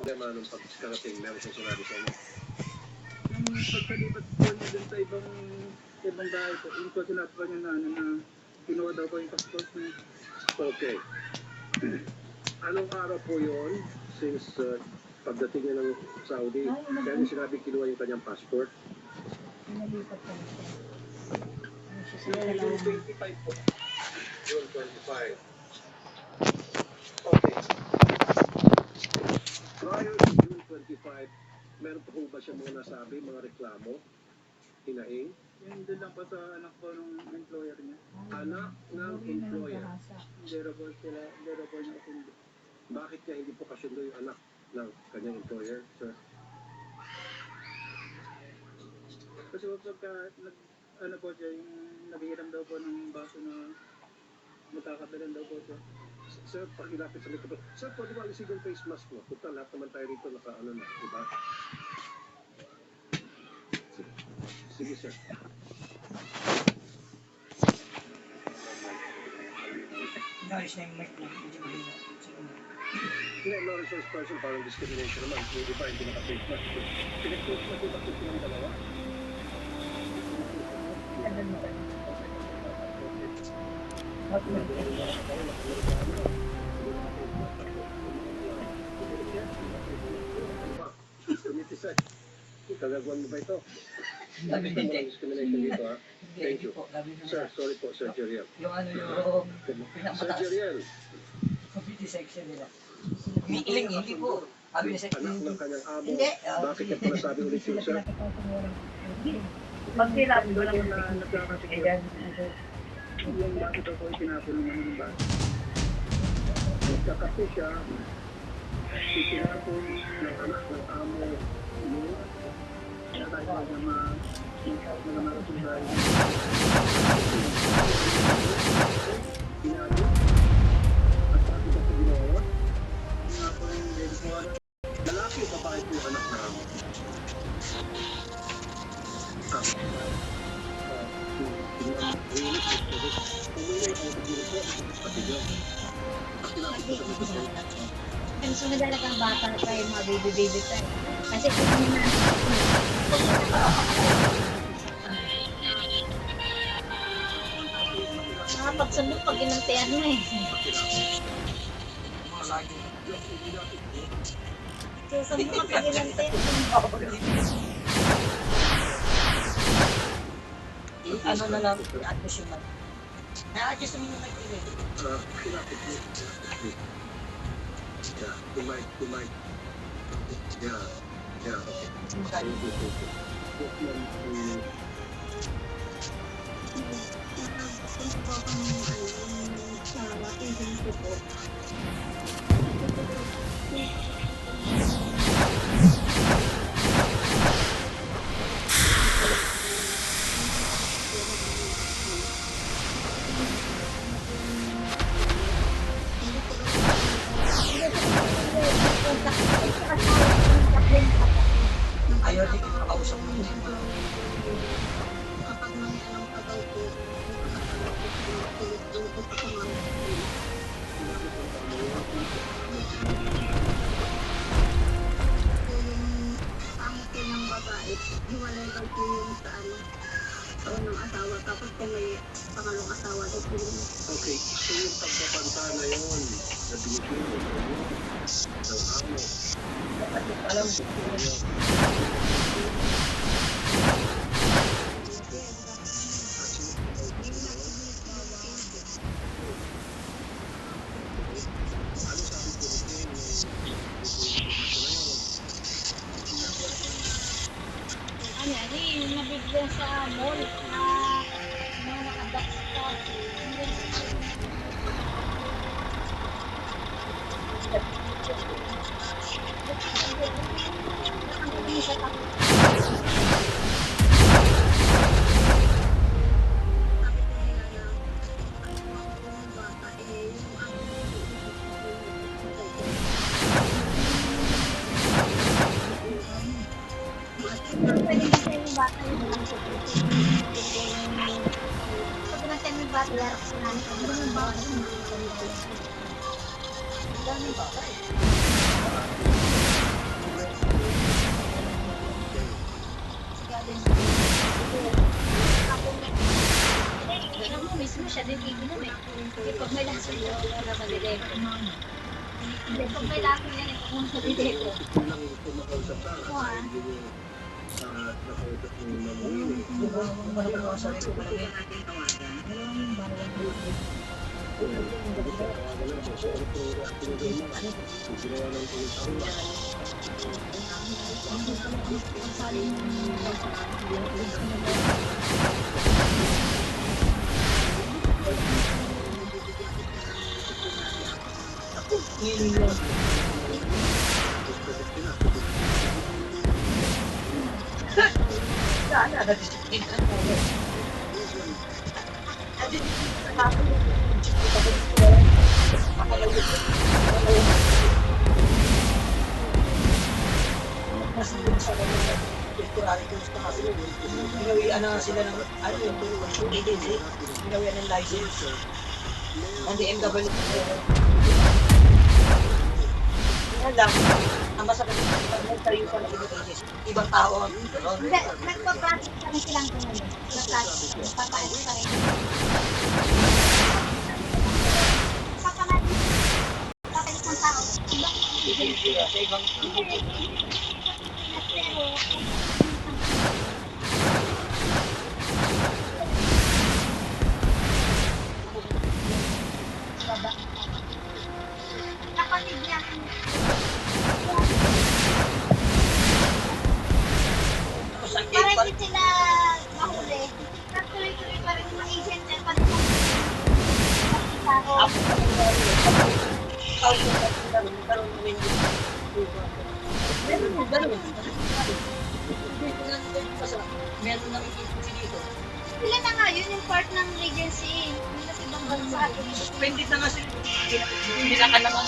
problema nung pagkarating, meron siyang sinabi sa inyo. Nung pagkalipat po niya dun sa ibang bahay po, yung po sinabi po niya na kinuha daw po yung passport niya. Okay. Anong araw po yun since pagdating niya ng Saudi, kaya niya sinabi kinuha yung kanyang passport? Nalipat po siya. Ano siya sa Yung Kalawang? June 25 po. June 25. Okay. Prior to June 25, meron po ba siya mga nasabi, mga reklamo, hinaing? Yung doon lang po sa anak po ng employer niya. Anak ng employer. Hindi raw po niya kasundo. Bakit niya hindi po kasundo yung anak ng kanyang employer, sir? Kasi po pagka ano po siya, yung naghihiram daw po ng baso na magkakabilan daw po siya. Sir, pakilapit sa mikropono. Sir, pwede ba alisin yung face mask mo? Punta, lahat naman tayo rito naka-ano na, di ba? Sige, sir. Noise na yung mic mo. Hindi mahina. Sige mo. Hindi, no resource person, parang discrimination naman. Yung iba, hindi naka-face mask. Pinag-face mask yung bakit silang dalawa? Tagal mo ba? Committee sec. Kagagawan mo ba ito? Hindi mo discrimination dito, ha? Thank you. Sir, sorry po, Sir Jeriel. Yung ano yung Sir pinakamataas. Jeriel, Committee section nila. Umiiling, hindi po. Sabi niya anak ng kanyang amo, Hindi. bakit niya po nasabi ulit yun, sir? Pag sila, Wala po na nagkakasigil. Yung baso daw po yung tinapon ng ano ng baso. Nagkakape siya, itinapon ng anak ng amo mo, Kaya tayo na marating tayo. ginagawa. At sabi ka sa ginawa, Yung nga po yung baby ko. lalaki o babae po yung anak na amo. Ang sunod talagang bata pa yung mga baby tayo. Kasi kung hindi na nakapagsunod pag ginantian mo eh. mga lagi. Susunod ka pag ginantian. Ano na lang, i-admission lang. Na-adjust naman yung nag-iwin. Yeah, kumay. Yeah, okay. Thank you. Ayaw din yung makausap mo. Kapag may anong tagaw po, yung babae, hiwalay daw po yung sa ng asawa, tapos kung may pangalong asawa daw po yun. Okay, so yung pagbabanta na yun, na binigyan mo ng amo. Alam mo, Ano yan, yung nabigyan sa mall na mga nakabox ka. Pwede kasi yung bata yung mga pag natin yung bata, yarap sa namin. Pwede yung bata yung mga dami bata. Hindi, pag may laso yan, kung sa video. Bilang kumakausap ka, dahil hindi mo nakausap mo yung mamuhin. Di ba? Kung wala pa sa rin ko malaki. Ngayon lang. Saan na disiplina? Kasi yung sa mga temporary course na kasi ginawian na sila ng ano yung agency, ginawian ng license. Ang DMW. Yan lang. Ang masakit pag nag-tayo sa agency, ibang tao ang Hindi, nagpa-practice kami silang ganun. Nagpa-practice. Nagpa-practice kami. Papalit ng tao. agency sa ibang Kapatid niya. tapos ang Para iba. hindi sila mahuli. Nagtuloy-tuloy pa rin yung agent niya. Pati sa Meron nakikita dito. sila na nga, yun yung part ng agency. Yung nasa ibang bansa. Suspended na nga sila. Hindi na ka naman